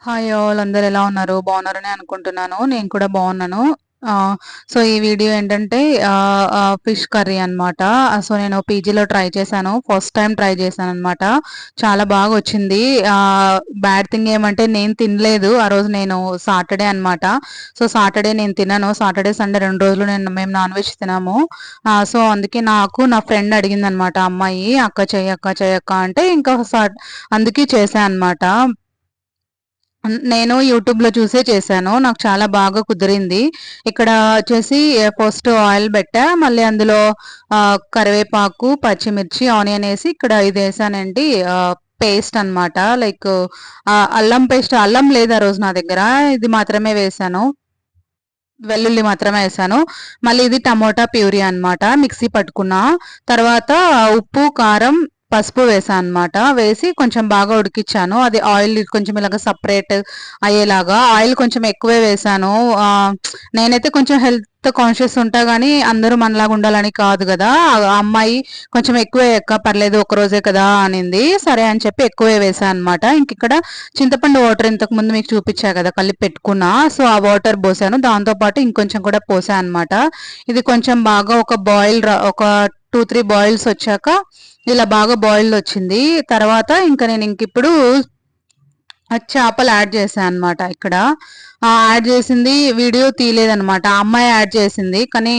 Hi all, అందరూ ఎలా ఉన్నారు? బాగున్నారని అనుకుంటున్నాను. నేను కూడా బాగున్నాను. సో, ఈ వీడియో ఏంటంటే ఫిష్ కర్రీ అన్నమాట. సో, నేను పీజీలో ట్రై చేశాను. ఫస్ట్ టైమ్ ట్రై చేశానన్నమాట. చాలా బాగా వచ్చింది. బ్యాడ్ థింగ్ ఏమంటే నేను తినలేదు. ఆ రోజు నేను సాటర్డే అన్నమాట. సో, సాటర్డే నేను తినను. సాటర్డే, సండే 2 రోజులు మేము నాన్ వెజ్ తినము. సో, అందుకే నా ఫ్రెండ్ అడిగిందన్నమాట అమ్మాయి, "అక్క చెయ్యి అక్క, చెయ్యక్క" అంటే ఇంకా అందుకే చేశా అన్నమాట. నేను యూట్యూబ్‌లో చూసే చేశాను. నాకు చాలా బాగా కుదిరింది. ఇక్కడ వచ్చేసి ఫస్ట్ ఆయిల్ పెట్టా. మళ్ళీ అందులో కరివేపాకు, పచ్చిమిర్చి, ఆనియన్ ఏసి ఇక్కడ ఇదేసానండి, పేస్ట్ అన్నమాట. లైక్ అల్లం పేస్ట్, అల్లం లేదు ఆ రోజు నా దగ్గర. ఇది మాత్రమే వేశాను. వెల్లుల్లి మాత్రమే ఏసాను. మళ్ళీ ఇది టమోటా ప్యూరీ అన్నమాట. మిక్సీ పట్టుకున్నా. తర్వాత ఉప్పు, కారం, పసుపు వేసా అన్నమాట. వేసి కొంచెం బాగా ఉడికిచ్చాను. అది ఆయిల్ కొంచెం ఇలాగ సెపరేట్ అయ్యేలాగా. ఆయిల్ కొంచెం ఎక్కువే వేశాను. నేనైతే కొంచెం హెల్త్ కాన్షియస్ ఉంటా గానీ, అందరూ మనలాగా ఉండాలని కాదు గదా! ఆ అమ్మాయి కొంచెం ఎక్కువే అక్క, పర్లేదు ఒక్కరోజే కదా అనింది. సరే అని చెప్పి ఎక్కువే వేసా అన్నమాట. ఇంకిక్కడ చింతపండు వాటర్ ఇంతకు ముందు మీకు చూపించా కదా, కలిపి పెట్టుకున్నా. సో, ఆ వాటర్ పోసాను. దాంతో పాటు ఇంకొంచెం కూడా పోసా అన్నమాట. ఇది కొంచెం బాగా ఒక 2, 3 బాయిల్స్ వచ్చాక ఇలా బాగా బాయిల్ వచ్చింది. తర్వాత ఇంకా నేను ఇంకిప్పుడు చేపలు యాడ్ చేశా అన్నమాట ఇక్కడ. యాడ్ చేసింది వీడియో తీయలేదనమాట. ఆ అమ్మాయి యాడ్ చేసింది. కానీ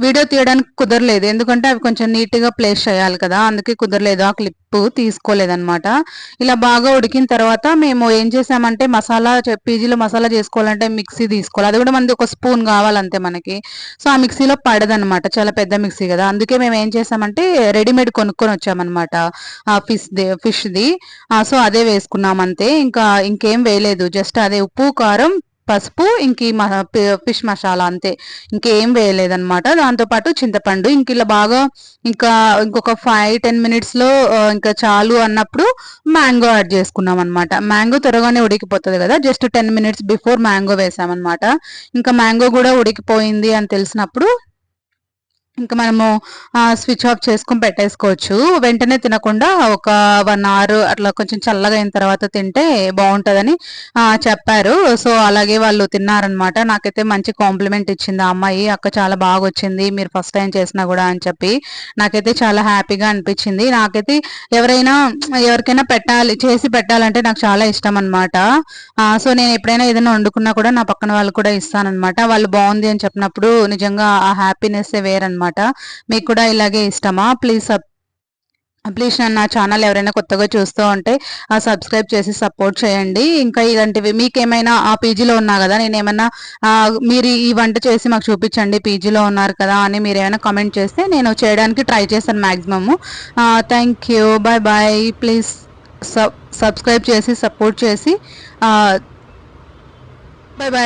వీడియో తీయడానికి కుదరలేదు. ఎందుకంటే అవి కొంచెం నీట్‌గా ప్లేస్ చేయాలి కదా! అందుకే కుదరలేదు. ఆ క్లిప్పు తీసుకోలేదనమాట. ఇలా బాగా ఉడికిన తర్వాత మేము ఏం చేసామంటే పీజీలో మసాలా చేసుకోవాలంటే మిక్సీ తీసుకోవాలి. అది కూడా మనది ఒక స్పూన్ కావాలంతే మనకి. సో, ఆ మిక్సీలో పడదనమాట. చాలా పెద్ద మిక్సీ కదా! అందుకే మేము ఏం చేసామంటే రెడీమేడ్ కొనుక్కొని వచ్చామనమాట. ఫిష్‌ది. సో, అదే వేసుకున్నాం అంతే. ఇంకేం వేయలేదు. జస్ట్ అదే ఉప్పు, కారం, పసుపు, ఇంక ఈ ఫిష్ మసాలా అంతే. ఇంకేం వేయలేదనమాట. దాంతో పాటు చింతపండు. ఇలా బాగా ఇంకొక 5, 10 మినిట్స్‌లో ఇంకా చాలు అన్నప్పుడు మ్యాంగో యాడ్ చేసుకున్నామనమాట. మ్యాంగో త్వరగానే ఉడికిపోతది గదా! జస్ట్ 10 మినిట్స్ బిఫోర్ మ్యాంగో వేసామనమాట. ఇంకా మ్యాంగో గూడా ఉడికిపోయింది అని తెలిసినప్పుడు ఇంక మనము స్విచ్ ఆఫ్ చేసుకొని పెట్టేసుకోవచ్చు. వెంటనే తినకుండా ఒక 1 అవర్ అట్లా కొంచెం చల్లగా అయిన తర్వాత తింటే బావుంటదని చెప్పారు. సో, అలాగే వాళ్ళు తిన్నారనమాట. నాకైతే మంచి కాంప్లిమెంట్ ఇచ్చింది ఆ అమ్మాయి. "అక్క చాలా బాగొచ్చింది. మీరు ఫస్ట్ టైమ్ చేసినా గూడా" అని చెప్పి. నాకైతే చాలా హ్యాపీగా అనిపిచ్చింది. నాకైతే ఎవరికైనా చేసి పెట్టాలంటే నాకు చాలా ఇష్టమనమాట. సో, నేను ఎప్పుడైనా ఏదైనా వండుకున్నా కూడా నా పక్కన వాళ్ళకి కూడా ఇస్తాననమాట. వాళ్ళు బావుంది అని చెప్పినప్పుడు నిజంగా ఆ హ్యాపీనెస్సే వేరనమాట. మీకు కూడా ఇలాగే ఇష్టమా? ప్లీజ్ నా ఛానల్ ఎవరైనా కొత్తగా చూస్తూ ఉంటే సబ్స్క్రైబ్ చేసి సపోర్ట్ చేయండి. ఇంకా ఇలాంటివి మీకేమైనా పీజీలో ఉన్నా గదా! నేనేమన్నా మీరు ఈ వంట చేసి మాకు చూపించండి, పీజీలో ఉన్నారు కదా అని మీరేమైనా కామెంట్ చేస్తే నేను చేయడానికి ట్రై చేశాను maximum. Thank you. Bye bye. Please subscribe చేసి సపోర్ట్ చేసి బాయ్ బాయ్.